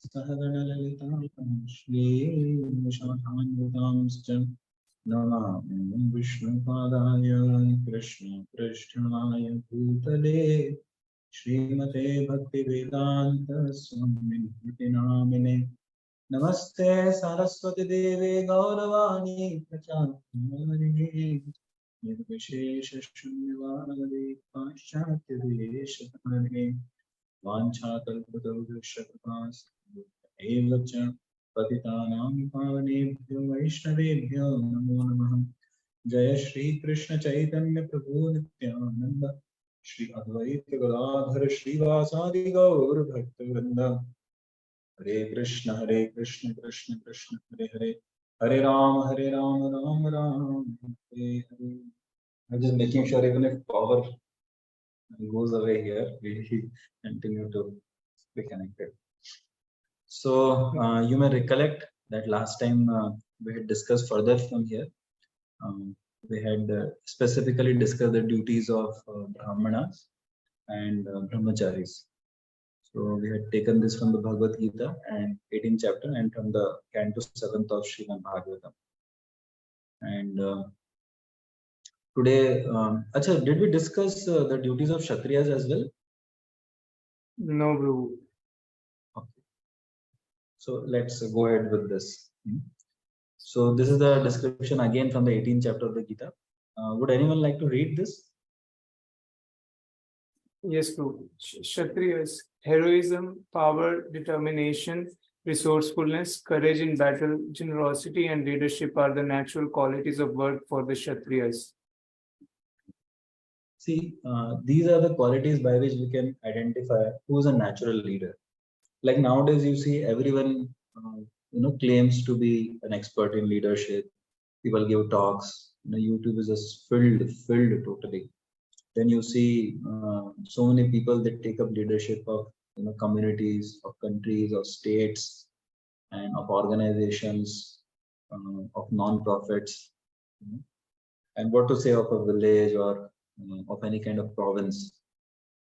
Sahaganalalitamshlemushahanvutamscha Namami Vishnupadaya Krishna Krishnaya Bhutale Srimate Bhaktivedanta Swami Namine Namaste Saraswati Devi Gauravani Pracharine Nirvishesha Shunyavadi Paschatya Deshatane Vanchakalpatarvishakapas Evacha Patitanam Pavanebhyo Vaishnavebhyo Namo Namaha Jaya Shri Krishna Chaitanya Prabhu Nityananda Shri Advaita Gadadhara Srivasadi Gaur Bhaktivedanta Hare Krishna Krishna Krishna Hare Hare Hare Ram Ram Ram Hare Hare. I'm just making sure even if power goes away here, we continue to be connected. So you may recollect that last time we had discussed further from here. We had specifically discussed the duties of Brahmanas and Brahmacharis. So we had taken this from the Bhagavad Gita and 18th chapter and from the Canto 7th of Srimad Bhagavatam. And today, Acha, did we discuss the duties of Kshatriyas as well? No, Prabhu. Okay. So let's go ahead with this. So this is the description again from the 18th chapter of the Gita. Would anyone like to read this? Yes, Prabhu. Kshatriyas: heroism, power, determination, resourcefulness, courage in battle, generosity, and leadership are the natural qualities of work for the Kshatriyas. See, these are the qualities by which we can identify who is a natural leader. Like nowadays, you see everyone, claims to be an expert in leadership. People give talks. YouTube is just filled totally. Then you see so many people that take up leadership of communities, of countries, of states, and of organizations, of non-profits, and what to say of a village or of any kind of province.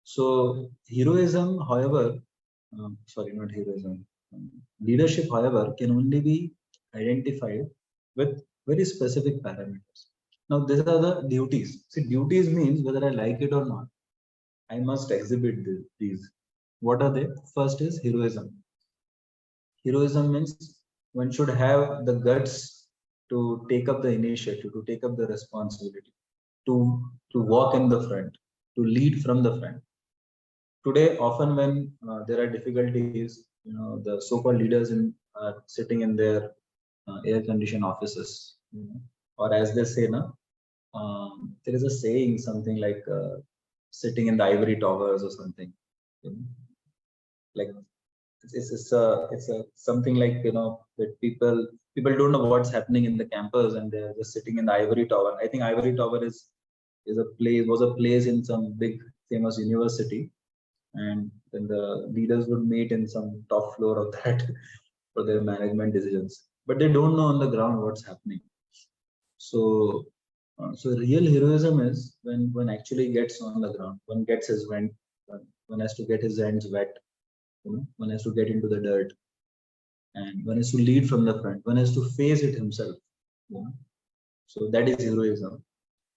So heroism, however, not heroism, leadership, however, can only be identified with very specific parameters. Now, these are the duties. See, duties means whether I like it or not, I must exhibit these. What are they? First is heroism. Heroism means one should have the guts to take up the initiative, to take up the responsibility, to walk in the front, to lead from the front. Today, often when there are difficulties, the so-called leaders are sitting in their air-conditioned offices, or as they say, there is a saying something like sitting in the ivory towers or something. Like it's something like that people don't know what's happening in the campus and they're just sitting in the ivory tower. I think ivory tower was a place in some big famous university, and then the leaders would meet in some top floor of that for their management decisions, but they don't know on the ground what's happening. So real heroism is when one actually gets on the ground, one gets his vent, one has to get his hands wet, one has to get into the dirt, and one has to lead from the front, one has to face it himself. So that is heroism.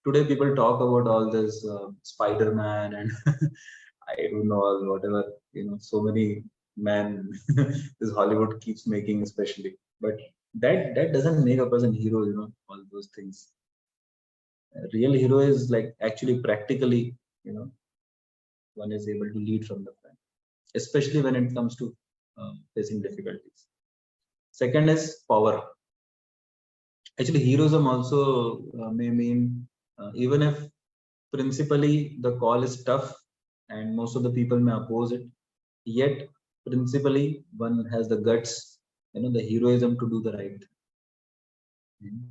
Today people talk about all this Spider-Man and I don't know, whatever, so many men this Hollywood keeps making, especially, but that doesn't make a person hero, all those things. Real hero is like actually practically, one is able to lead from the front, especially when it comes to facing difficulties. Second is power. Actually, heroism also may mean even if principally the call is tough and most of the people may oppose it, yet principally one has the guts, the heroism to do the right thing,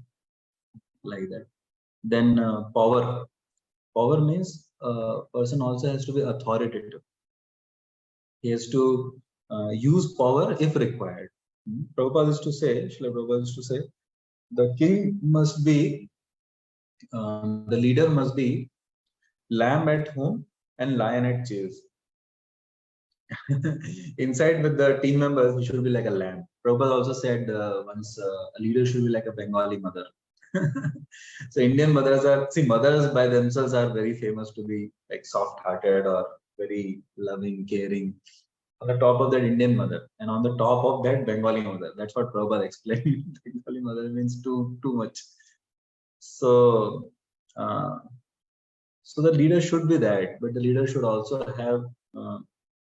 like that. Then power. Power means a person also has to be authoritative. He has to use power if required. Prabhupada used to say, Srila Prabhupada used to say, the king must be, the leader must be lamb at home and lion at chase. Inside with the team members, we should be like a lamb. Prabhupada also said once a leader should be like a Bengali mother. So Indian mothers are, see, mothers by themselves are very famous to be like soft-hearted or very loving, caring. On the top of that, Indian mother, and on the top of that, Bengali mother. That's what Prabhupada explained. Bengali mother means too much. So, so the leader should be that, but the leader should also have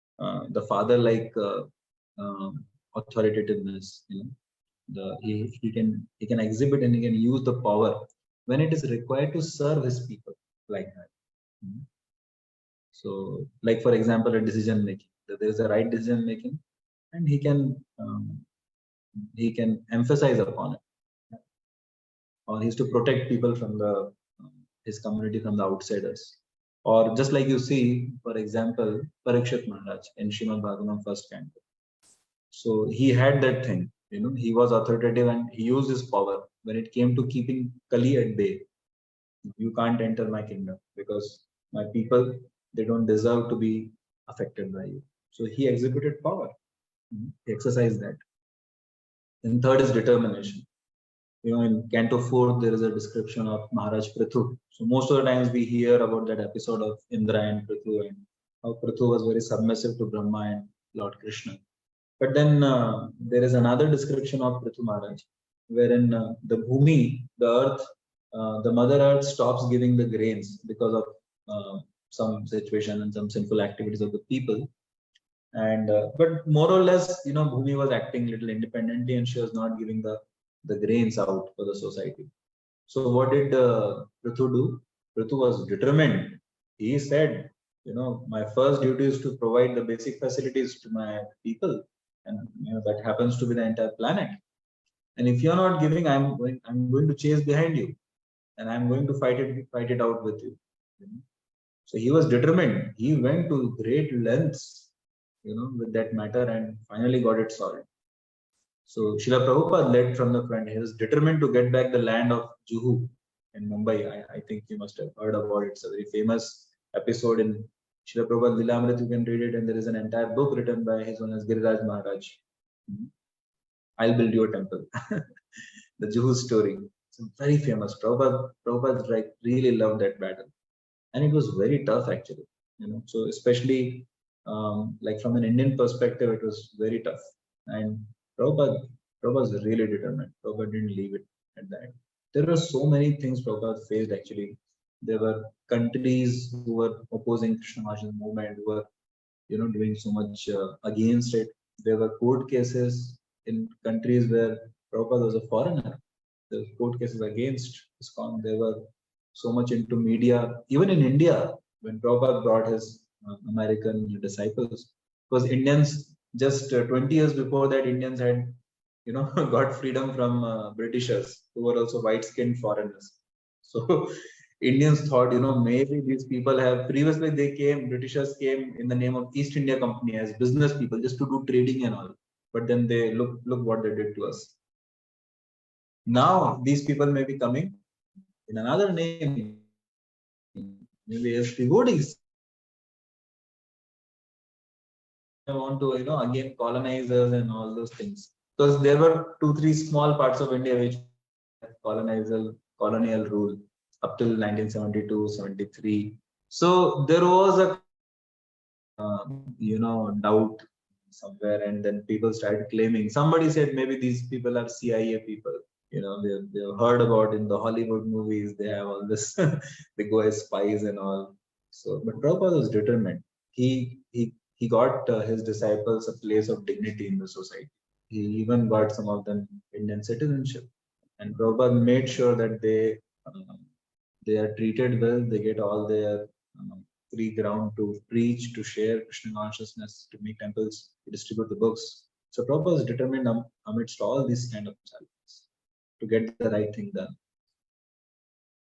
the father-like authoritativeness. You know, he can exhibit and he can use the power when it is required to serve his people, like that. So, like for example, a decision making. There is a right decision making, and he can emphasize upon it, or he is to protect people from the his community from the outsiders. Or just like you see, for example, Parikshit Maharaj in Srimad Bhagavatam first canto. So he had that thing, you know, he was authoritative and he used his power when it came to keeping Kali at bay. You can't enter my kingdom because my people, they don't deserve to be affected by you. So he exhibited power. He exercised that. And third is determination. You know, in Canto 4, there is a description of Maharaj Prithu. So most of the times we hear about that episode of Indra and Prithu and how Prithu was very submissive to Brahma and Lord Krishna. But then there is another description of Prithu Maharaj, wherein the Bhumi, the earth, the Mother Earth stops giving the grains because of some situation and some sinful activities of the people. And but more or less, you know, Bhumi was acting little independently and she was not giving the grains out for the society. So what did Prithu do? Prithu was determined. He said, you know, my first duty is to provide the basic facilities to my people, and you know that happens to be the entire planet. And if you're not giving, I'm going to chase behind you, and I'm going to fight it out with you. So he was determined. He went to great lengths, you know, with that matter, and finally got it solved. So Srila Prabhupada led from the front. He was determined to get back the land of Juhu in Mumbai. I think you must have heard about it. It's a very famous episode in Srila Prabhupada Lilamrit. You can read it, and there is an entire book written by His Holiness Giriraj Maharaj. I'll build you a temple. The Juhu story. It's very famous. Prabhupada like really loved that battle, and it was very tough actually. You know, so especially like from an Indian perspective, it was very tough. And Prabhupada was really determined. Prabhupada didn't leave it at that. There were so many things Prabhupada faced actually. There were countries who were opposing Krishna consciousness movement, who were, you know, doing so much against it. There were court cases in countries where Prabhupada was a foreigner. There were court cases against ISKCON. There were so much into media. Even in India, when Prabhupada brought his American disciples, because Indians, just 20 years before that, Indians had, you know, got freedom from Britishers, who were also white-skinned foreigners. So Indians thought, you know, maybe these people have, previously Britishers came in the name of East India Company as business people, just to do trading and all. But then they look what they did to us. Now these people may be coming in another name, maybe as devotees. I want to, you know, again colonizers and all those things, because there were 2-3 small parts of India which colonial rule up till 1972-73. So there was a you know, doubt somewhere, and then people started claiming. Somebody said maybe these people are CIA people. You know, they've heard about in the Hollywood movies. They have all this. They go as spies and all. So, but Prabhupada was determined. He got his disciples a place of dignity in the society. He even got some of them Indian citizenship. And Prabhupada made sure that they are treated well, they get all their free ground to preach, to share Krishna consciousness, to make temples, to distribute the books. So Prabhupada is determined amidst all these kind of challenges to get the right thing done.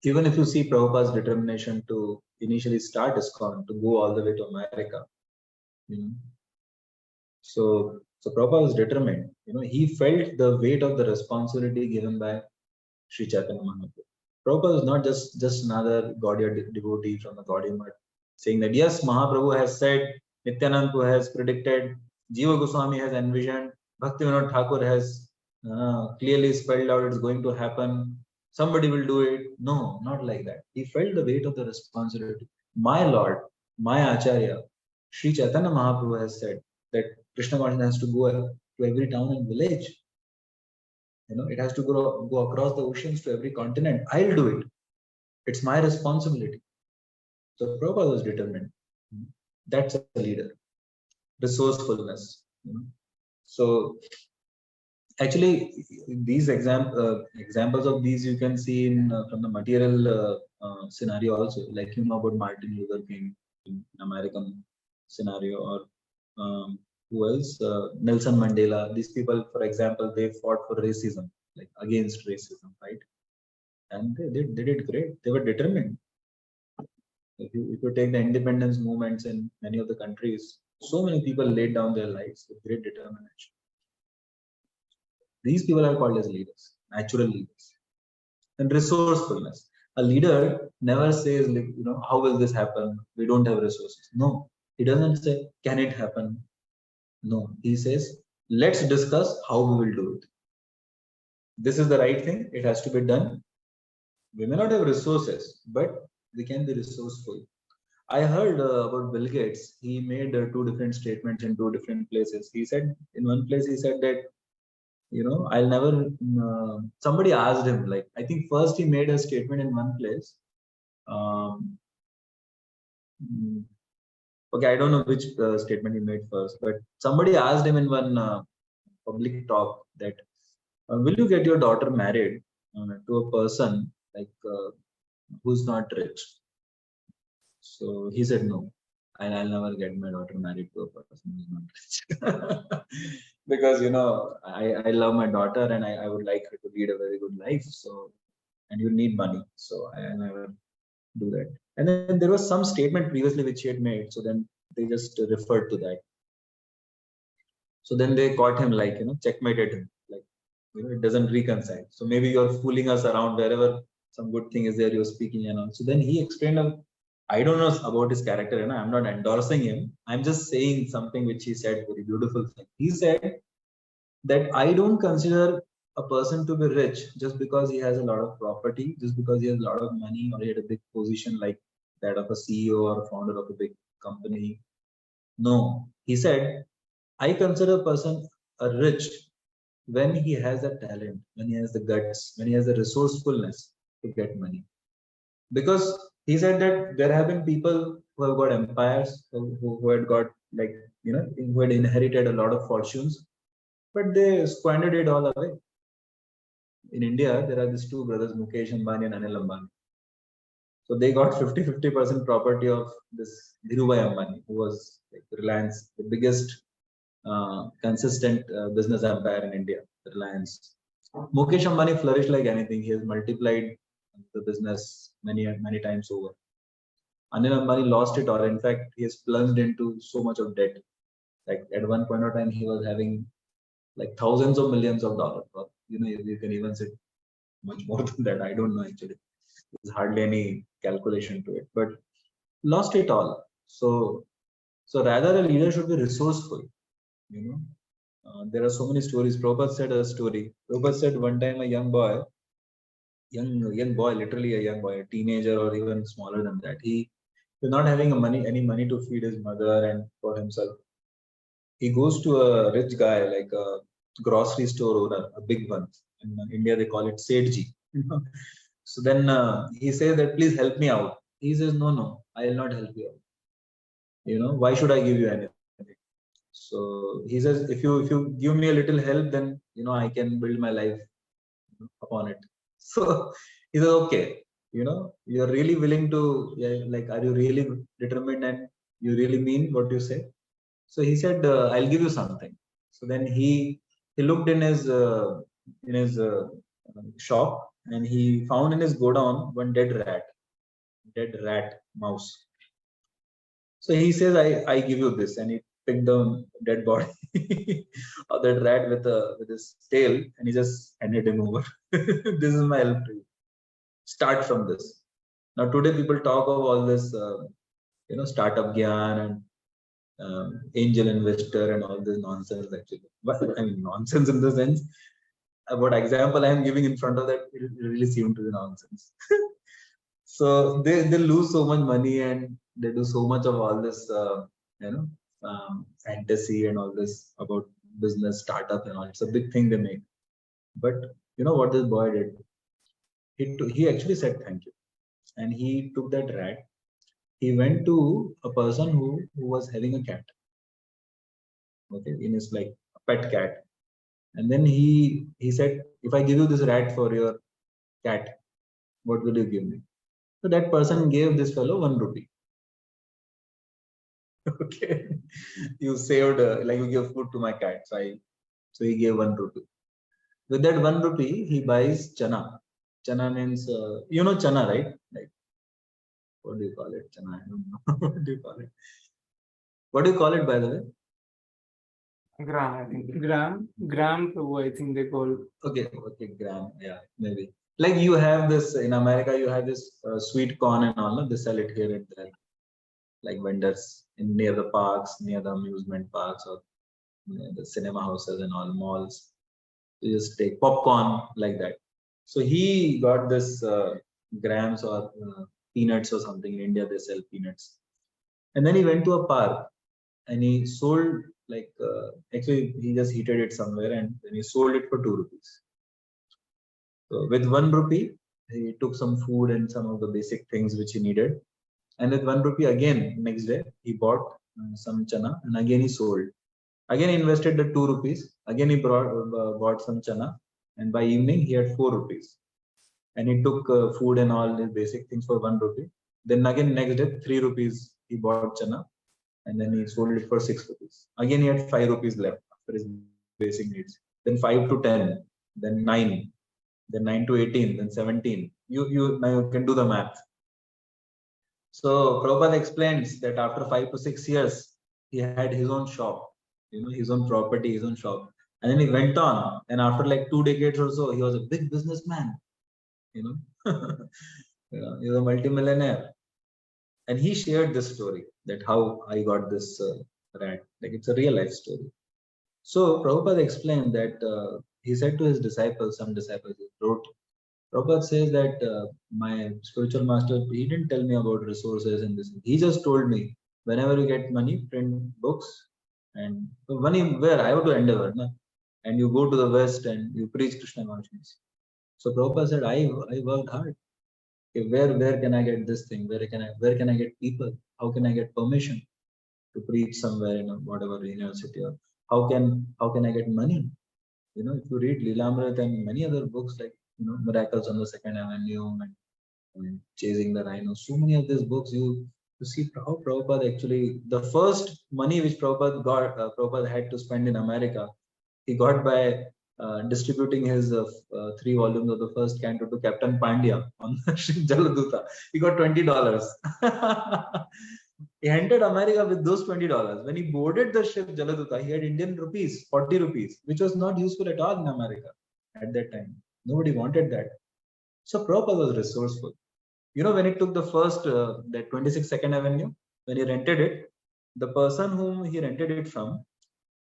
Even if you see Prabhupada's determination to initially start ISKCON, to go all the way to America, you know. So Prabhupada was determined. You know, he felt the weight of the responsibility given by Sri Chaitanya Mahaprabhu. Prabhupada was not just another Gaudiya devotee from the Gaudiya Math, saying that yes, Mahaprabhu has said Nityanand who has predicted, Jiva Goswami has envisioned, Bhaktivinoda Thakur has clearly spelled out it's going to happen. Somebody will do it. No, not like that. He felt the weight of the responsibility. My Lord, my Acharya, Sri Chaitanya Mahaprabhu has said that Krishna consciousness has to go to every town and village. It has to go across the oceans to every continent. I'll do it. It's my responsibility. So Prabhupada was determined. That's a leader. Resourcefulness. So actually, these examples of these you can see in from the material scenario also, like about Martin Luther King in American scenario, or who else? Nelson Mandela. These people, for example, they fought for racism, like against racism, right? And they did great. They were determined. If you take the independence movements in many of the countries, so many people laid down their lives with great determination. These people are called as leaders, natural leaders. And resourcefulness. A leader never says, like, how will this happen? We don't have resources. No, he doesn't say, can it happen? No, he says, let's discuss how we will do it. This is the right thing. It has to be done. We may not have resources, but we can be resourceful. I heard about Bill Gates. He made 2 different statements in 2 different places. He said, in one place, he said that, I'll never, somebody asked him, like, I think first he made a statement in one place. Okay, I don't know which statement he made first, but somebody asked him in one public talk that, will you get your daughter married to a person like who's not rich? So he said no, and I'll never get my daughter married to a person who's not rich. Because I love my daughter and I would like her to lead a very good life. So, and you need money, so I never do that. And then there was some statement previously which he had made, so then they just referred to that. So then they caught him, like, checkmated him, like, it doesn't reconcile. So maybe you're fooling us around wherever some good thing is there, you're speaking and all. So then he explained, I don't know about his character, I'm not endorsing him. I'm just saying something which he said, very beautiful thing. He said that I don't consider a person to be rich just because he has a lot of property, just because he has a lot of money, or he had a big position like that of a CEO or founder of a big company. No, he said, I consider a person a rich when he has the talent, when he has the guts, when he has the resourcefulness to get money. Because he said that there have been people who have got empires, who had got, like, who had inherited a lot of fortunes, but they squandered it all away. In India, there are these 2 brothers, Mukesh Ambani and Anil Ambani. So they got 50% property of this Dhirubhai Ambani, who was like Reliance, the biggest consistent business empire in India, Reliance. Mukesh Ambani flourished like anything. He has multiplied the business many times over. Anil Ambani lost it all. In fact, he has plunged into so much of debt. Like at one point of time, he was having like thousands of millions of dollars. Or, you can even say much more than that. I don't know actually. There's hardly any calculation to it, but lost it all. So rather a leader should be resourceful. There are so many stories. Prabhupada said a story. Prabhupada said one time a young boy, literally a young boy, a teenager or even smaller than that. He was not having any money to feed his mother and for himself. He goes to a rich guy, like a grocery store owner, a big one. In India, they call it Sethji. So then he says that, please help me out. He says, no, I will not help you out. Why should I give you anything? So he says, if you give me a little help, then I can build my life upon it. So he says, okay, you're really willing to, like, are you really determined and you really mean what you say? So he said, I'll give you something. So then he looked in his shop, and he found in his godown one dead rat mouse. So he says, I give you this, and he picked the dead body of that rat with his tail, and he just handed him over. This is my help to you. Start from this. Now today people talk of all this, startup gyan and angel investor and all this nonsense actually. But I mean nonsense in the sense, what example I am giving in front of that, it really seemed to be nonsense. So they lose so much money and they do so much of all this, fantasy and all this about business startup and all. It's a big thing they make. But you know what this boy did? He actually said thank you, and he took that rat. He went to a person who was having a cat, okay, in his like a pet cat, and then he said, if I give you this rat for your cat, what will you give me? So that person gave this fellow 1 rupee. Okay, you saved like you give food to my cat, so he gave 1 rupee. With that 1 rupee, he buys chana. Chana means chana, right? Like, what do you call it? Chana, I don't know. What do you call it? What do you call it, by the way? Gram, I think. Gram, Prabhu, I think they call. Okay, gram, yeah, maybe. Like you have this in America, you have this sweet corn and all. They sell it here and there, like vendors near the parks, near the amusement parks, or the cinema houses and all malls. You just take popcorn like that. So he got this grams or peanuts or something. In India, they sell peanuts. And then he went to a park and he sold, like, actually, he just heated it somewhere and then he sold it for 2 rupees. So with 1 rupee, he took some food and some of the basic things which he needed. And with 1 rupee again, next day, he bought some chana and again he sold. Again, he invested the 2 rupees. Again, he bought some chana. And by evening, he had 4 rupees. And he took food and all the basic things for 1 rupee. Then again, next day, 3 rupees, he bought chana. And then he sold it for 6 rupees. Again, he had 5 rupees left for his basic needs. Then 5 to 10, then 9, then 9 to 18, then 17. Now you can do the math. So Prabhupada explains that after 5 to 6 years, he had his own shop, his own property, his own shop. And then he went on, and after like 2 decades or so, he was a big businessman. He was a multimillionaire. And he shared this story, that how I got this rat. Like it's a real life story. So Prabhupada explained that he said to his disciples, some disciples, he wrote, Prabhupada says that my spiritual master, he didn't tell me about resources and this. He just told me, whenever you get money, print books. And money, where I have to endeavor, na? And you go to the West and you preach Krishna consciousness. So Prabhupada said, I worked hard. Okay, where can I get this thing? Where can I get people? How can I get permission to preach somewhere in whatever university? Or how can I get money? If you read Lilamrit and many other books like Miracles on the Second Avenue and Chasing the Rhino, so many of these books you see how Prabhupada actually, the first money which Prabhupada had to spend in America, he got by distributing his 3 volumes of the first canto to Captain Pandya on the ship Jaladuta. He got $20. He entered America with those $20. When he boarded the ship Jaladuta, he had Indian rupees, 40 rupees, which was not useful at all in America at that time. Nobody wanted that. So Prabhupada was resourceful. When he took the first, that 26 Second Avenue, when he rented it, the person whom he rented it from,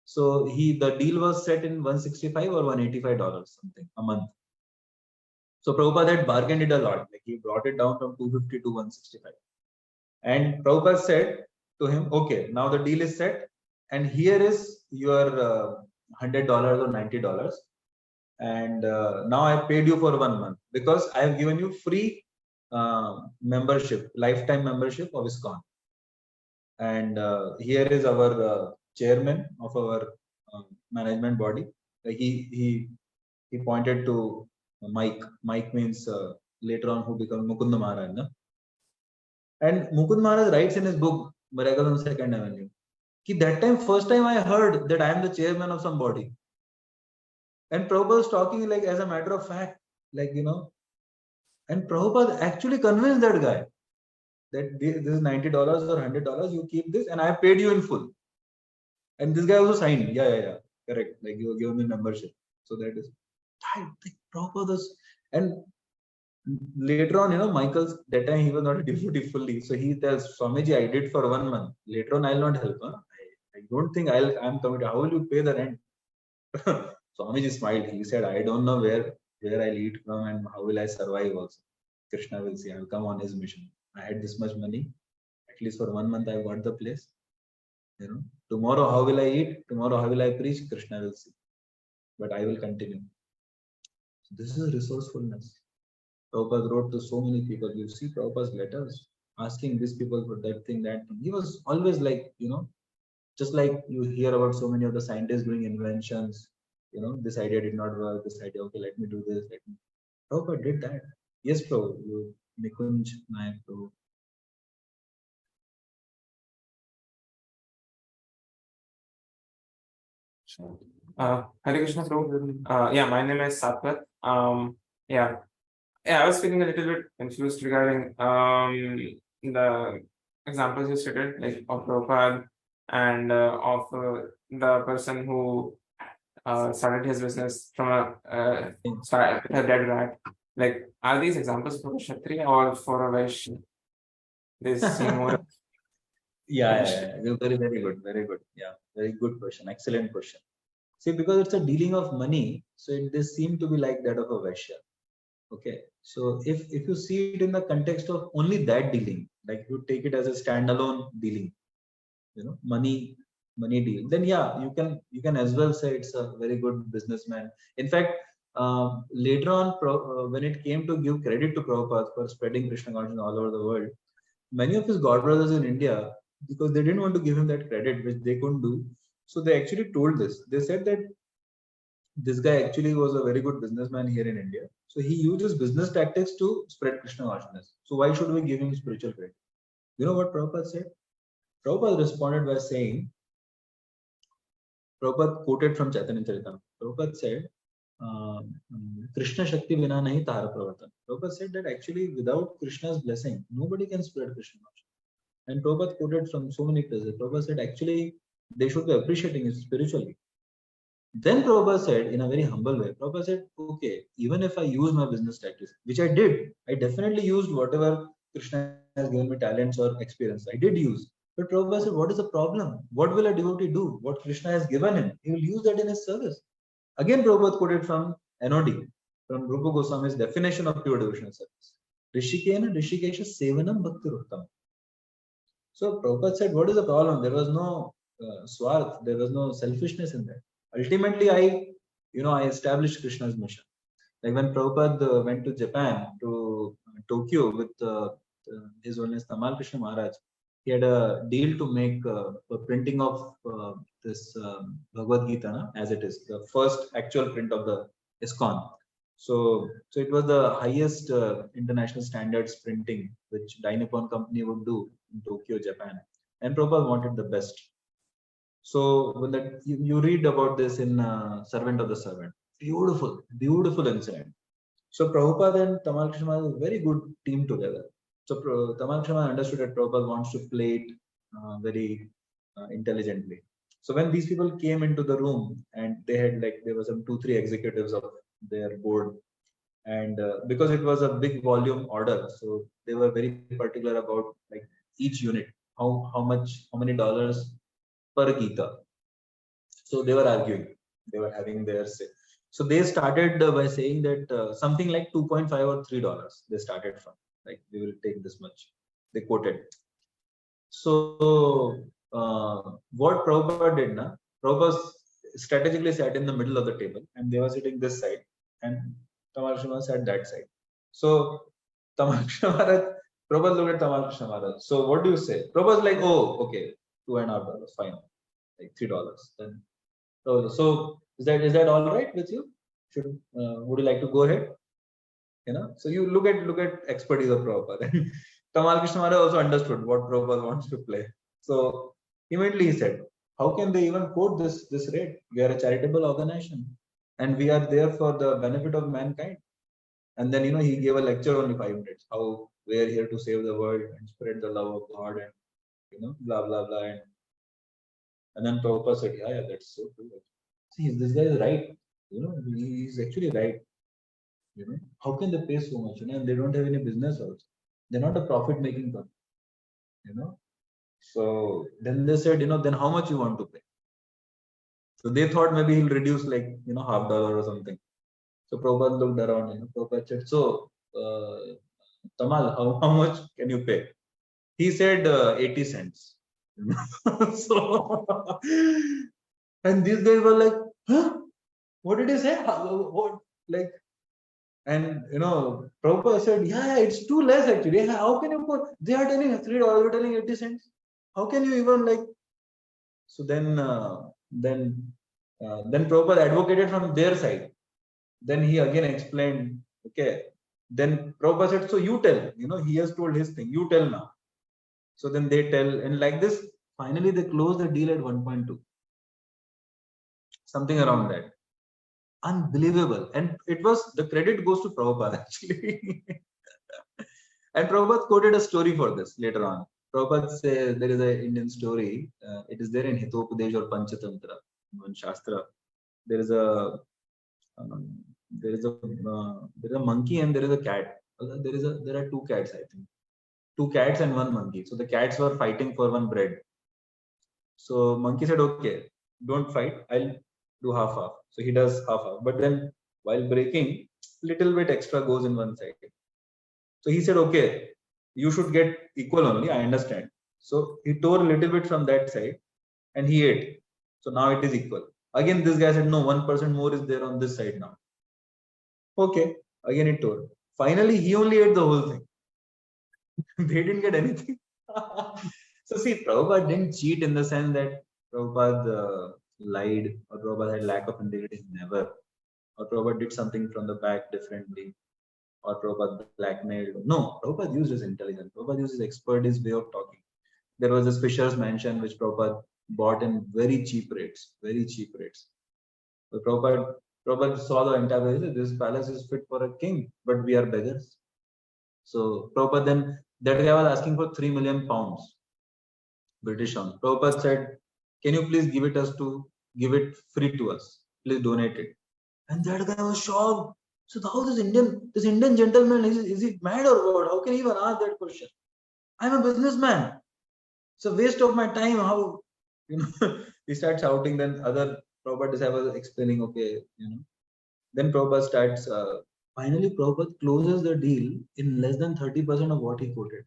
so the deal was set in $165 or $185 something a month. So Prabhupada had bargained it a lot. Like he brought it down from $250 to $165. And Prabhupada said to him, okay, now the deal is set. And here is your $100 or $90. And now I paid you for 1 month because I have given you free membership, lifetime membership of ISKCON. And here is our chairman of our management body. He pointed to Mike. Mike means later on who becomes Mukunda Maharaj. No? And Mukund Maharaj writes in his book, Miracles on Second Avenue, that time, first time I heard that I am the chairman of some body. And Prabhupada was talking like as a matter of fact, like, and Prabhupada actually convinced that guy that this is $90 or $100, you keep this and I paid you in full. And this guy also signed, yeah, correct. Like you give me membership. So that is, Prabhupada's, and later on, Michael's, that time he was not a devotee fully. So he tells Swamiji, I did for 1 month. Later on, I'll not help. Huh? I don't think I'm committed. How will you pay the rent? Swamiji smiled. He said, I don't know where I'll eat from and how will I survive also. Krishna will see. I'll come on his mission. I had this much money. At least for 1 month, I got the place. Tomorrow, how will I eat? Tomorrow, how will I preach? Krishna will see. But I will continue. So this is resourcefulness. Prabhupada wrote to so many people. You see Prabhupada's letters asking these people for that thing, that thing. He was always like, just like you hear about so many of the scientists doing inventions, this idea did not work, this idea, okay, let me do this. Prabhupada did that. Yes, Prabhu, Nikunj Nayak, Prabhu. Hare Krishna, Prabhu. Yeah, my name is Satwat. Yeah, I was feeling a little bit confused regarding the examples you stated, like of Prabhupada and of the person who started his business from a dead rat. Like, are these examples for a Kshatriya or for a Vaishya? They seem more. Yeah. Very, very good. Very good. Yeah, very good question. Excellent question. See, because it's a dealing of money, so they seem to be like that of a Vaishya. Okay, so if you see it in the context of only that dealing, like you take it as a standalone dealing, money deal, then yeah, you can as well say it's a very good businessman. In fact, later on, when it came to give credit to Prabhupada for spreading Krishna consciousness all over the world, many of his god brothers in India, because they didn't want to give him that credit, which they couldn't do, so they actually told this. They said that this guy actually was a very good businessman here in India. So he uses business tactics to spread Krishna consciousness. So why should we give him spiritual credit? You know what Prabhupada said? Prabhupada responded by saying, Prabhupada quoted from Chaitanya Charitamrita. Prabhupada said, Krishna Shakti Vina Nahi Tahara Pravartan. Prabhupada said that actually without Krishna's blessing, nobody can spread Krishna consciousness. And Prabhupada quoted from so many places. Prabhupada said actually they should be appreciating it spiritually. Then Prabhupada said in a very humble way, Prabhupada said, okay, even if I use my business tactics, which I did, I definitely used whatever Krishna has given me talents or experience. I did use. But Prabhupada said, what is the problem? What will a devotee do? What Krishna has given him? He will use that in his service. Again, Prabhupada quoted from NOD, from Rupa Goswami's definition of pure devotional service. Rishikena Rishikesha Sevanam Bhakti Ruttam. So Prabhupada said, what is the problem? There was no swarth, there was no selfishness in that. Ultimately, I established Krishna's mission. Like when Prabhupada went to Japan, to Tokyo with His Holiness Tamal Krishna Maharaj, he had a deal to make a printing of this Bhagavad Gita as it is, the first actual print of the ISKCON. So it was the highest international standards printing which Dai Nippon company would do in Tokyo, Japan. And Prabhupada wanted the best. So when that you read about this in Servant of the Servant, beautiful incident. So Prabhupada and Tamal Krishna was a very good team together. So Tamal Krishna understood that Prabhupada wants to play it very intelligently. So when these people came into the room and they had there were some 2-3 executives of their board, and because it was a big volume order, so they were very particular about each unit, how many dollars per Gita. So they were arguing, they were having their say. So they started by saying that something like $2.5 or $3 they started from, we will take this much, they quoted. So what Prabhupada did, Prabhupada strategically sat in the middle of the table and they were sitting this side and Tamal Krishna sat that side. So Tamal Krishna Maharaj, Prabhupada looked at Tamal Krishna Maharaj. So what do you say? Prabhupada's like, oh, okay, $2.5, fine. $3. Then so is that all right with you? Would you like to go ahead? So you look at expertise of Prabhupada. Tamal Krishna Maharaj also understood what Prabhupada wants to play. So immediately he said, how can they even quote this rate? We are a charitable organization and we are there for the benefit of mankind. And then he gave a lecture only 5 minutes, how we are here to save the world and spread the love of God and blah blah blah. And then Prabhupada said, yeah, that's so true. See, this guy is right. He's actually right. How can they pay so much? And they don't have any business also. They're not a profit-making company. So then they said, then how much you want to pay? So they thought maybe he'll reduce like, $50 or something. So Prabhupada looked around, Prabhupada said, so, Tamal, how much can you pay? He said 80 cents. So, and these guys were like, huh? What did he say? What? Like, and Prabhupada said, yeah, it's too less actually. How can you put? They are telling $3, you're telling 80 cents. How can you even like? So then Prabhupada advocated from their side. Then he again explained, okay. Then Prabhupada said, so you tell, he has told his thing, you tell now. So then they tell, and like this, finally they close the deal at 1.2. Something around that. Unbelievable. And the credit goes to Prabhupada actually. And Prabhupada quoted a story for this later on. Prabhupada says there is an Indian story. It is there in Hitopadesh or Panchatantra, one Shastra. There is a monkey and there is a cat. There are two cats, I think. Two cats and one monkey. So the cats were fighting for one bread. So monkey said, okay, don't fight. I'll do half-half. So he does half-half. But then while breaking, little bit extra goes in one side. So he said, okay, you should get equal only. I understand. So he tore a little bit from that side and he ate. So now it is equal. Again, this guy said, no, 1% more is there on this side now. Okay. Again, it tore. Finally, he only ate the whole thing. They didn't get anything. So see, Prabhupada didn't cheat in the sense that Prabhupada lied or Prabhupada had lack of integrity. Never. Or Prabhupada did something from the back differently. Or Prabhupada blackmailed. No, Prabhupada used his intelligence. Prabhupada used his expertise way of talking. There was this Fisher's mansion which Prabhupada bought in very cheap rates. So Prabhupada saw the entire place. This palace is fit for a king, but we are beggars. So Prabhupada then, that guy was asking for 3 million pounds, British pounds. Prabhupada said, can you please give it free to us? Please donate it. And that guy was shocked. So how this Indian gentleman, is he mad or what? How can he even ask that question? I'm a businessman. It's a waste of my time. How, he starts shouting. Then other Prabhupada disciples explaining, okay, Then Prabhupada starts, finally Prabhupada closes the deal in less than 30% of what he quoted.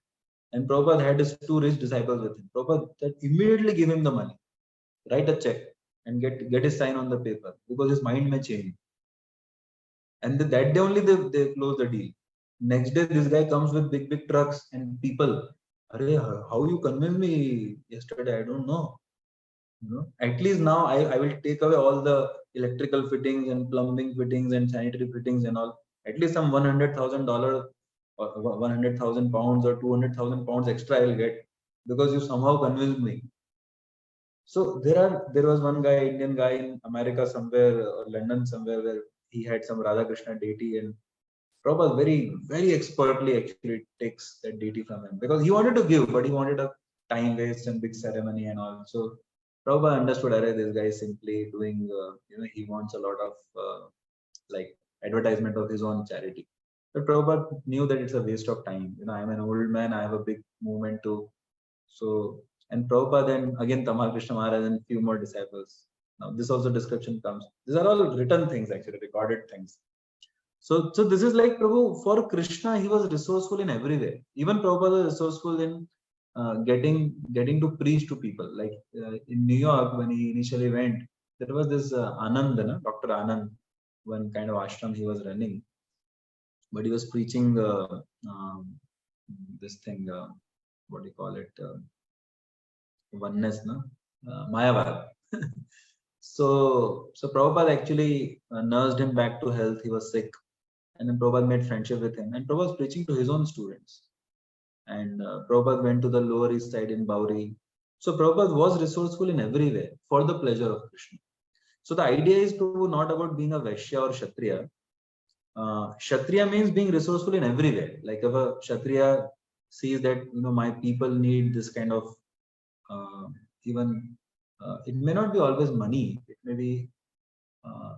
And Prabhupada had his two rich disciples with him. Prabhupada said, immediately give him the money, write a check and get his sign on the paper because his mind may change. And that day only they close the deal. Next day, this guy comes with big trucks and people. How you convinced me yesterday? I don't know. At least now I will take away all the electrical fittings and plumbing fittings and sanitary fittings and all. At least some $100,000 or 100,000 pounds or 200,000 pounds extra I'll get because you somehow convinced me. So there was one guy, Indian guy in America somewhere or London somewhere where he had some Radha Krishna deity and Prabhupada very expertly actually takes that deity from him because he wanted to give, but he wanted a time waste and big ceremony and all. So Prabhupada understood, this guy is simply doing, he wants a lot of like advertisement of his own charity. But Prabhupada knew that it's a waste of time. I'm an old man, I have a big movement too. So, and Prabhupada then again Tamal Krishna Maharaj and few more disciples. Now this also description comes. These are all written things actually, recorded things. So this is like Prabhu, for Krishna, he was resourceful in every way. Even Prabhupada was resourceful in getting to preach to people. Like in New York, when he initially went, there was this Anand, Dr. Anand, one kind of ashram he was running. But he was preaching this thing, what do you call it? Oneness, Mayavad. So Prabhupada actually nursed him back to health. He was sick. And then Prabhupada made friendship with him. And Prabhupada was preaching to his own students. And Prabhupada went to the Lower East Side in Bauri. So Prabhupada was resourceful in every way for the pleasure of Krishna. So the idea is not about being a Vaishya or Kshatriya. Kshatriya means being resourceful in every way. Like if a Kshatriya sees that, my people need this kind of, it may not be always money. It may be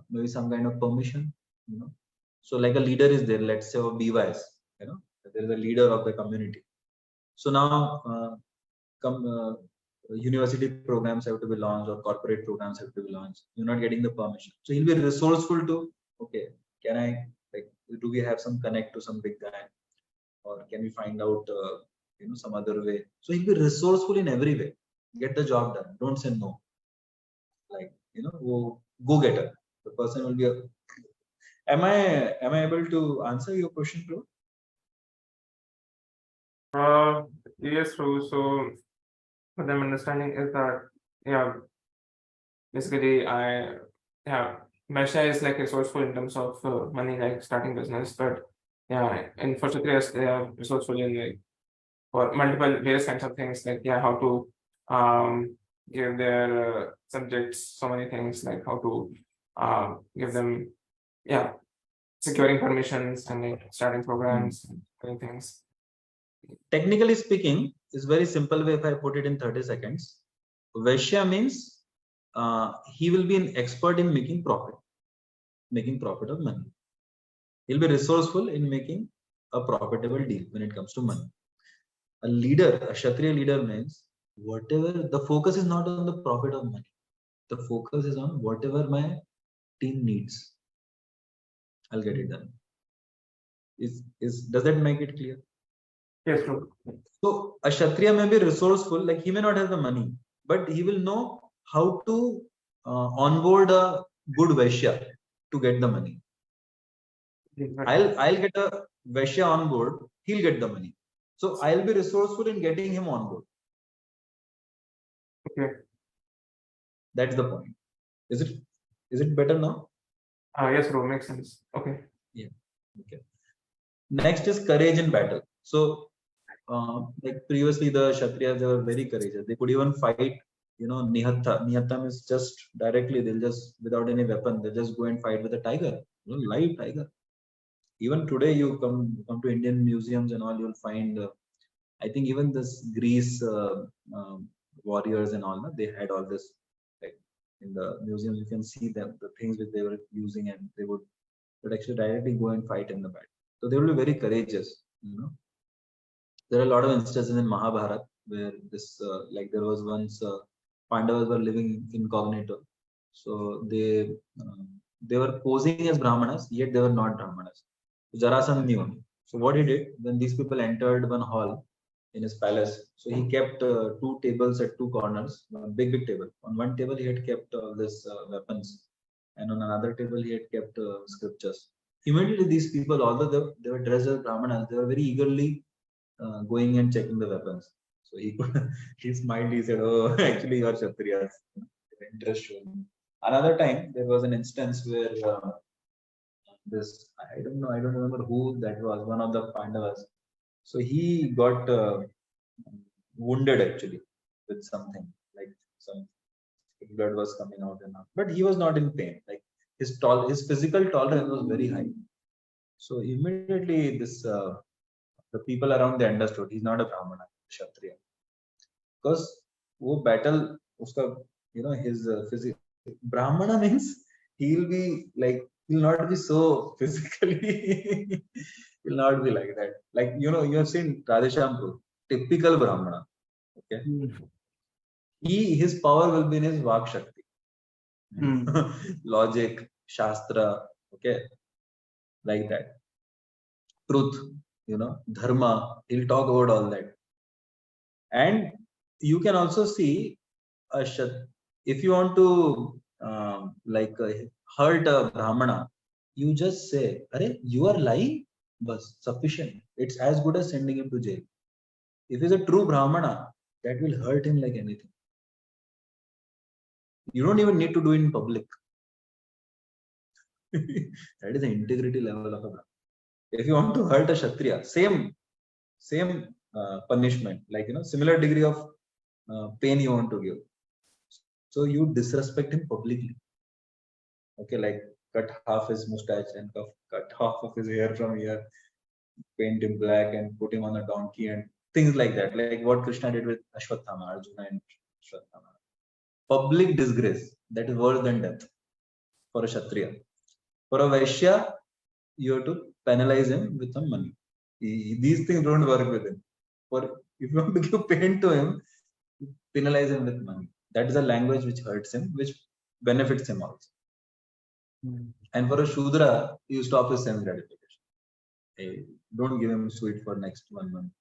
maybe some kind of permission, So like a leader is there, let's say a BYS, there is a leader of the community. So now university programs have to be launched or corporate programs have to be launched. You're not getting the permission. So he'll be resourceful to, okay, can I, like, do we have some connect to some big guy? Or can we find out, some other way? So he'll be resourceful in every way. Get the job done. Don't say no. Like, go getter. The person will be a. Am I able to answer your question, bro? Yes, Prabhu. So what I'm understanding is that, basically Vaishya is like resourceful in terms of money, like starting business, but and for Kshatriyas, they are resourceful in like for multiple various kinds of things, like how to give their subjects so many things, like how to give them securing permissions and like starting programs and many things. Technically speaking, it's very simple way if I put it in 30 seconds. Vaishya means he will be an expert in making profit of money. He'll be resourceful in making a profitable deal when it comes to money. A leader, a Kshatriya leader means whatever, the focus is not on the profit of money. The focus is on whatever my team needs. I'll get it done. Does that make it clear? Yes, true. So a Kshatriya may be resourceful, like he may not have the money, but he will know how to onboard a good Vaishya to get the money. I'll get a Vaishya on board, he'll get the money. So I'll be resourceful in getting him on board. Okay. That's the point. Is it better now? Yes, bro, makes sense. Okay. Yeah. Okay. Next is courage in battle. So like previously the Kshatriyas, they were very courageous. They could even fight, Nihatta. Nihatta is just directly, they'll just, without any weapon, they'll just go and fight with a tiger, live tiger. Even today, you come to Indian museums and all, you'll find, I think even this Greece warriors and all, they had all this, like in the museum, you can see them, the things which they were using, and they would actually directly go and fight in the battle. So they will be very courageous, There are a lot of instances in Mahabharata where this, like there was once Pandavas were living incognito. So they were posing as Brahmanas, yet they were not Brahmanas. Jarasandha knew. So what he did, when these people entered one hall in his palace, so he kept 2 tables at 2 corners, one big table. On one table he had kept this weapons, and on another table he had kept scriptures. Immediately these people, although they were dressed as Brahmanas, they were very eagerly going and checking the weapons. So he smiled, he said, "Oh, actually you are Kshatriyas." Interest shown. Another time there was an instance where I don't remember who that was, one of the Pandavas. So he got wounded actually with something, like some blood was coming out and all. But he was not in pain. Like his physical tolerance was very high. So immediately the people around, they understood he's not a Brahmana, Kshatriya. Because wo battle, uska, his physical Brahmana means he'll not be so physically, he'll not be like that. Like, you have seen Radhesham Prabhu, typical Brahmana. Okay. His power will be in his Vak Shakti. Logic, Shastra, okay. Like that. Truth, Dharma, he'll talk about all that. And you can also see, if you want to hurt a Brahmana, you just say, "Arey, you are lying," but sufficient. It's as good as sending him to jail. If he's a true Brahmana, that will hurt him like anything. You don't even need to do it in public. That is the integrity level of a Brahmana. If you want to hurt a Kshatriya, same punishment, similar degree of pain you want to give. So you disrespect him publicly. Okay, like cut half his mustache and cut half of his hair from here, paint him black and put him on a donkey and things like that. Like what Krishna did with Ashwatthama, Arjuna and Ashwatthama. Public disgrace, that is worse than death for a Kshatriya. For a Vaishya, you have to penalize him with some money. These things don't work with him. If you want to give pain to him, penalize him with money. That is a language which hurts him, which benefits him also. And for a Shudra, you stop his sense gratification. Hey, don't give him sweet for next 1 month.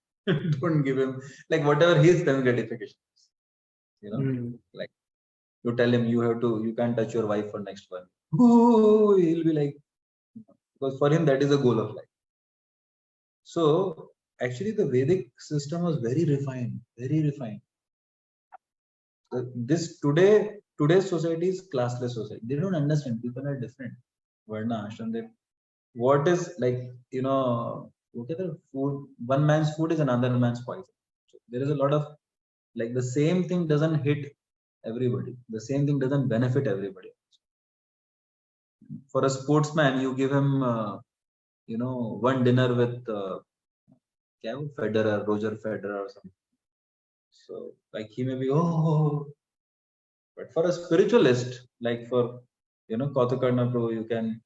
Don't give him like whatever his sense gratification is. Like you tell him you can't touch your wife for next 1 month. Oh, he'll be like, because for him that is the goal of life. So actually the Vedic system was very refined, very refined. This today's society is classless society. They don't understand people are different. Varna, ashram, what is like, look at the food. One man's food is another man's poison. So there is a lot of like the same thing doesn't hit everybody. The same thing doesn't benefit everybody. For a sportsman, you give him, one dinner with Federer, Roger Federer or something. So like he may be, but for a spiritualist, like for, Kautakarna Prabhu, you can,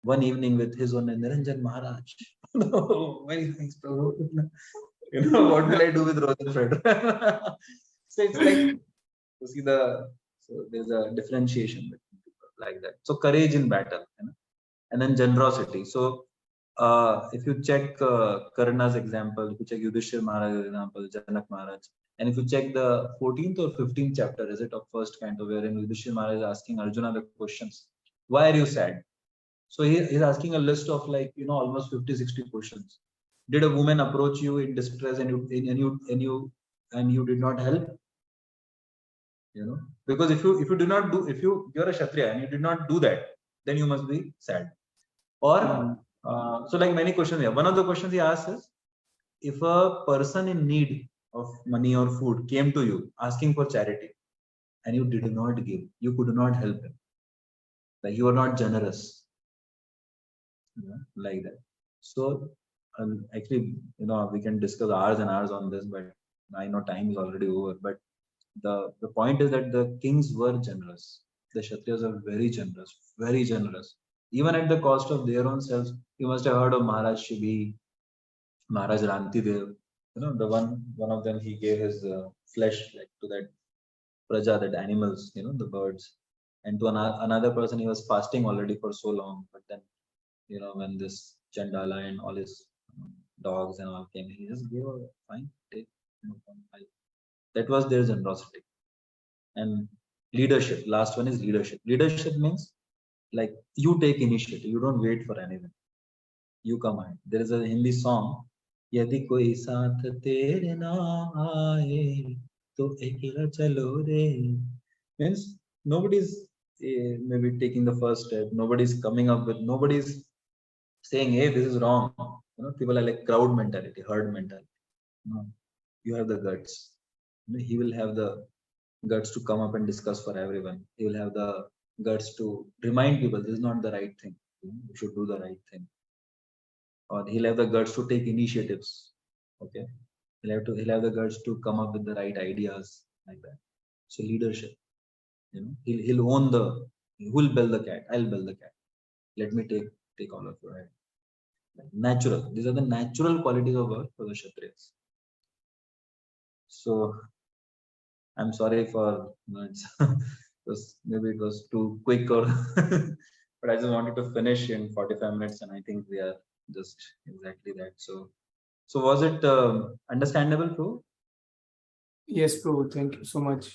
one evening with his own Niranjan Maharaj. Very nice, Prabhu. What will I do with Roger Federer? So it's like, you see so there's a differentiation between people like that. So courage in battle, and then generosity. So if you check Karna's example, if you check Yudhishthir Maharaj's example, Janak Maharaj, and if you check the 14th or 15th chapter, is it of first canto, wherein Yudhishthir Maharaj is asking Arjuna the questions, why are you sad? So he's asking a list of like, almost 50-60 questions. Did a woman approach you in distress and you did not help? Because if you're a Kshatriya and you did not do that, then you must be sad. Or so like many questions here. One of the questions he asks is, if a person in need of money or food came to you asking for charity and you did not give, you could not help him. Like you are not generous. Like that. So actually, we can discuss hours and hours on this, but I know time is already over. But the point is that the kings were generous. The Kshatriyas are very generous, very generous. Even at the cost of their own selves. You must have heard of Maharaj Shibi, Maharaj Rantidev. The one of them, he gave his flesh like to that praja, that animals, the birds. And to another person, he was fasting already for so long. But then, when this Chandala and all his dogs and all came, he just gave a fine, take. That was their generosity. And leadership. Last one is leadership. Leadership means like you take initiative. You don't wait for anything. You come ahead. There is a Hindi song. Yadi koi saath tere na aaye, to ekla chalo re. Means nobody's maybe taking the first step. Nobody's coming up with. Nobody's saying, "Hey, this is wrong." People are like crowd mentality, herd mentality. No, you have the guts. He will have the guts to come up and discuss for everyone. He will have the guts to remind people this is not the right thing. You should do the right thing. Or he'll have the guts to take initiatives. Okay, he'll have the guts to come up with the right ideas like that. So leadership. He'll own who'll build the cat. I'll build the cat. Let me take all of your head. Natural. These are the natural qualities of work for the Kshatriyas. So I'm sorry for maybe it was too quick or but I just wanted to finish in 45 minutes and I think we are just exactly that. So was it understandable, Prabhu? Yes, Prabhu, thank you so much.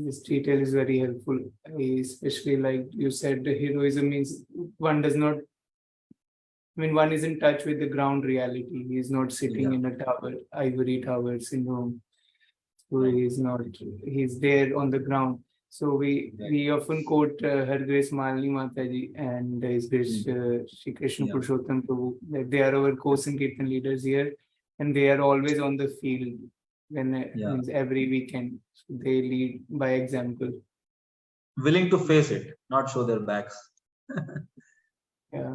This detail is very helpful. Especially like you said, the heroism means one is in touch with the ground reality. He is not sitting in a tower, ivory tower syndrome. So he's there on the ground. So we often quote Her Grace Malini Mataji and His Grace Shri Krishna Purushottam Prabhu, that they are our co-Sankirtan leaders here and they are always on the field means every weekend. So they lead by example. Willing to face it, not show their backs. Yeah.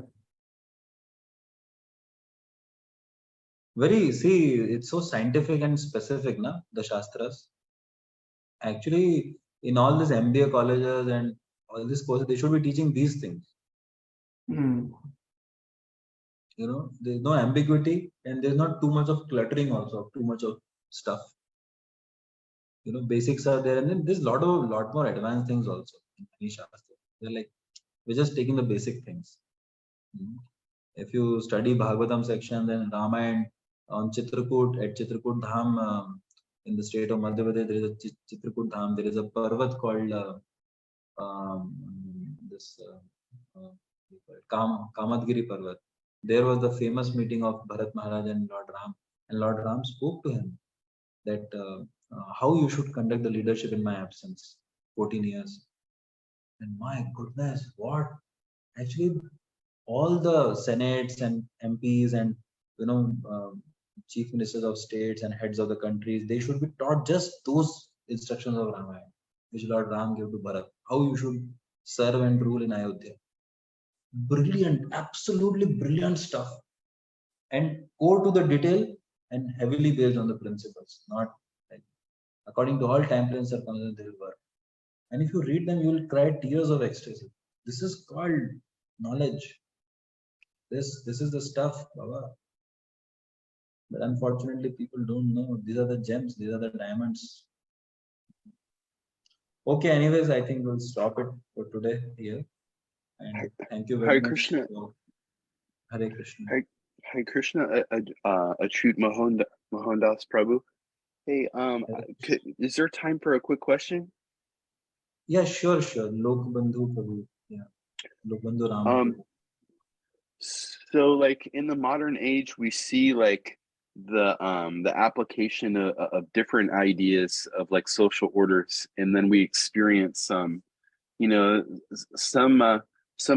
It's so scientific and specific, the Shastras. Actually, in all these MBA colleges and all these courses, they should be teaching these things. There's no ambiguity and there's not too much of cluttering also, too much of stuff. basics are there, and then there's lot more advanced things also in many shastra. They're like, we're just taking the basic things. If you study Bhagavatam section, then Ramayana on Chitrakoot, at Chitrakoot Dham, in the state of Madhya Pradesh, there is a Chitrakoot Dham. There is a parvat called Kamadgiri Parvat. There was the famous meeting of Bharat Maharaj and Lord Ram, and Lord Ram spoke to him that how you should conduct the leadership in my absence, 14 years. And my goodness, what? Actually, all the senates and MPs and chief ministers of states and heads of the countries, they should be taught just those instructions of Ramayana, which Lord Ram gave to Bharat, how you should serve and rule in Ayodhya. Brilliant, absolutely brilliant stuff, and core to the detail and heavily based on the principles, not like according to all templates or conventions they will work. And if you read them, you will cry tears of ecstasy. This is called knowledge. This is the stuff, Baba. But unfortunately, people don't know. These are the gems. These are the diamonds. Okay. Anyways, I think we'll stop it for today here. And thank you very Hare much. Krishna. Hare Krishna. Hare Krishna. Acyuta Mohan Prabhu. Hey, is there time for a quick question? Yeah, sure. Lokbandhu Prabhu. Yeah. Lokbandhu Ram. So like in the modern age, we see like the application of different ideas of like social orders, and then we experience some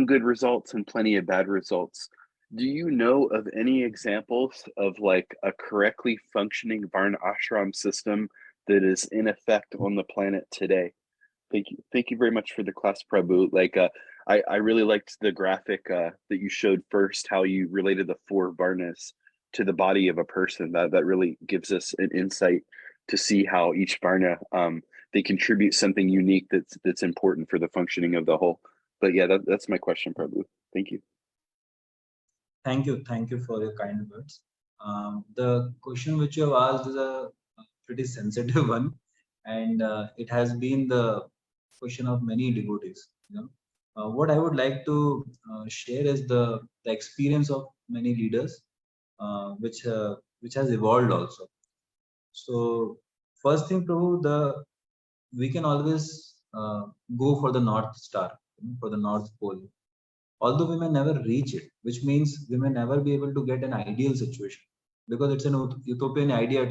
good results and plenty of bad results. Do you know of any examples of like a correctly functioning Varnashram system that is in effect on the planet today? Thank you very much for the class, Prabhu. Like I really liked the graphic that you showed first, how you related the 4 varnas to the body of a person. That really gives us an insight to see how each varna they contribute something unique that's important for the functioning of the whole. But yeah, that's my question, Prabhu. Thank you. Thank you for your kind words. The question which you have asked is a pretty sensitive one, and it has been the question of many devotees. What I would like to share is the experience of many leaders, which has evolved also. So first thing, Prabhu, we can always go for the North Star, for the North Pole. Although we may never reach it, which means we may never be able to get an ideal situation, because it's an utopian idea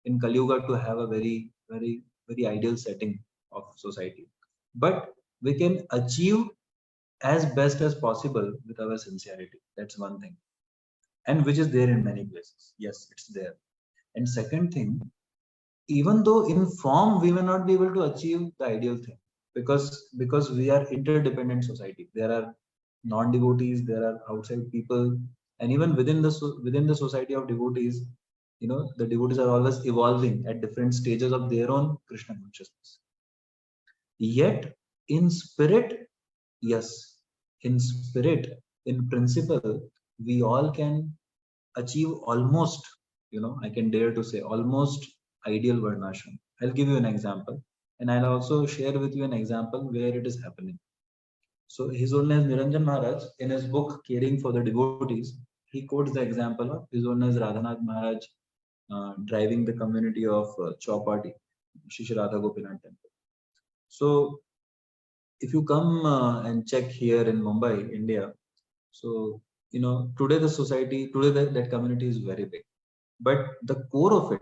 in Kali Yuga to have a very, very, very ideal setting of society. But we can achieve as best as possible with our sincerity. That's one thing. And which is there in many places. Yes, it's there. And second thing, even though in form we may not be able to achieve the ideal thing, because we are interdependent society. There are non-devotees, there are outside people, and even within the society of devotees, the devotees are always evolving at different stages of their own Krishna consciousness. Yet in spirit, yes, in spirit, in principle, we all can achieve almost, I can dare to say almost ideal Varnashram. I'll give you an example, and I'll also share with you an example where it is happening. So His Holiness Niranjan Maharaj, in his book Caring for the Devotees, he quotes the example of His Holiness Radhanath Maharaj driving the community of Chowpatty, Shri Radha Gopinath Temple. So if you come and check here in Mumbai, India, so today that community is very big, but the core of it,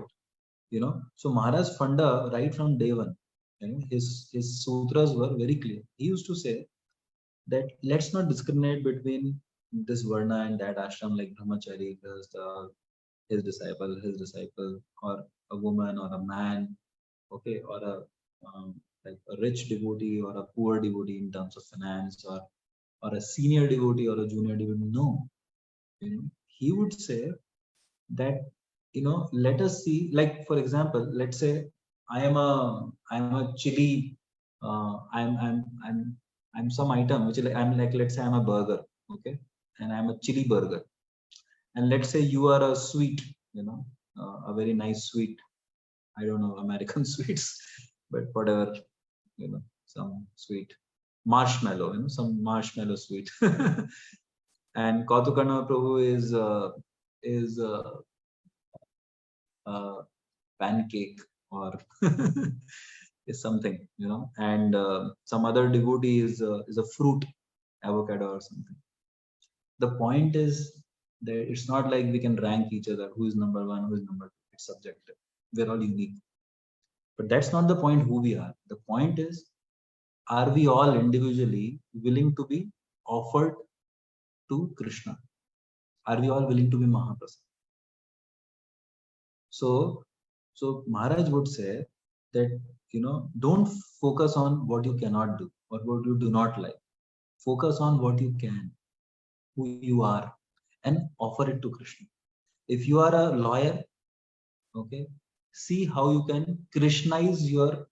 so Maharaj Funda, right from day one, his sutras were very clear. He used to say that let's not discriminate between this varna and that ashram, like brahmachari does, his disciple, or a woman or a man, okay, or like a rich devotee or a poor devotee in terms of finance, or a senior devotee or a junior devotee. No, he would say that let us see, like for example, let's say I am a chili, I'm some item which is like let's say I'm a burger, okay, and I'm a chili burger, and let's say you are a sweet, a very nice sweet, I don't know American sweets, but whatever, some sweet marshmallow, some marshmallow sweet. And Kautukana Prabhu is pancake or is something, and some other devotee is a fruit, avocado or something. The point is that it's not like we can rank each other, who is number one, who is number two. It's subjective. We're all unique. But that's not the point who we are. The point is, are we all individually willing to be offered to Krishna? Are we all willing to be Mahaprasad? So Maharaj would say that, don't focus on what you cannot do or what you do not like. Focus on what you can, who you are, and offer it to Krishna. If you are a lawyer, okay, see how you can Krishnaize your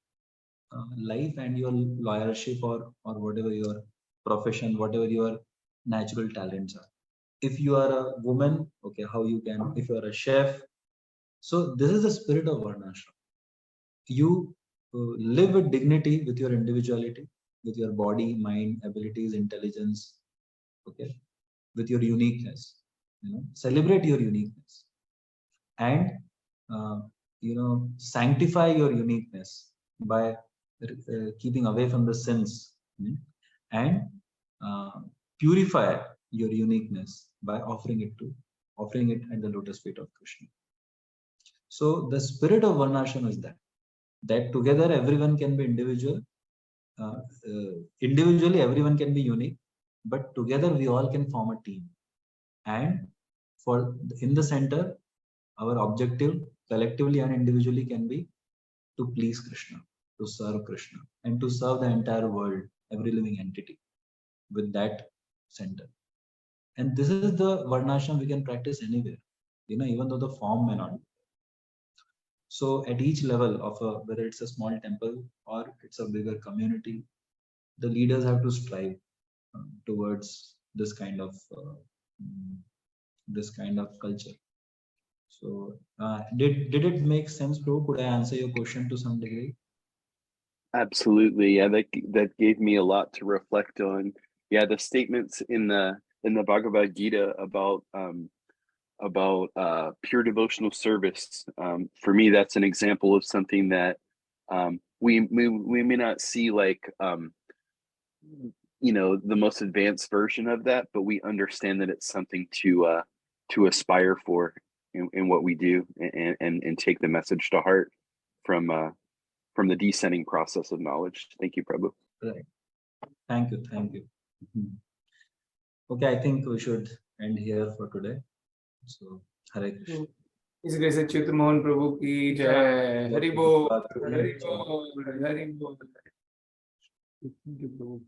life and your lawyership or whatever your profession, whatever your natural talents are. If you are a woman, okay, how you can, if you are a chef. So this is the spirit of Varnasrama. You live with dignity, with your individuality, with your body, mind, abilities, intelligence, okay, with your uniqueness. Celebrate your uniqueness, and sanctify your uniqueness by keeping away from the sins, and purify your uniqueness by offering it at the lotus feet of Krishna. So the spirit of Varnashrama is that together everyone can be individual. Individually everyone can be unique, but together we all can form a team. And in the center, our objective collectively and individually can be to please Krishna, to serve Krishna, and to serve the entire world, every living entity, with that center. And this is the Varnashram we can practice anywhere, even though the form may not. So at each level of whether it's a small temple or it's a bigger community, the leaders have to strive towards this kind of culture. So did it make sense, Prabhu? Could I answer your question to some degree? Absolutely. Yeah, that gave me a lot to reflect on. Yeah, the statements in the Bhagavad Gita about pure devotional service. For me, that's an example of something that we may not see like the most advanced version of that, but we understand that it's something to aspire for in what we do, and take the message to heart from the descending process of knowledge. Thank you, Prabhu. Right. Thank you. Okay, I think we should end here for today. So, Hare Krishna. His Grace Acyuta Mohan Prabhu ki jai. Hari Bol. Hari Bol. Hari Bol. Thank you, Prabhu.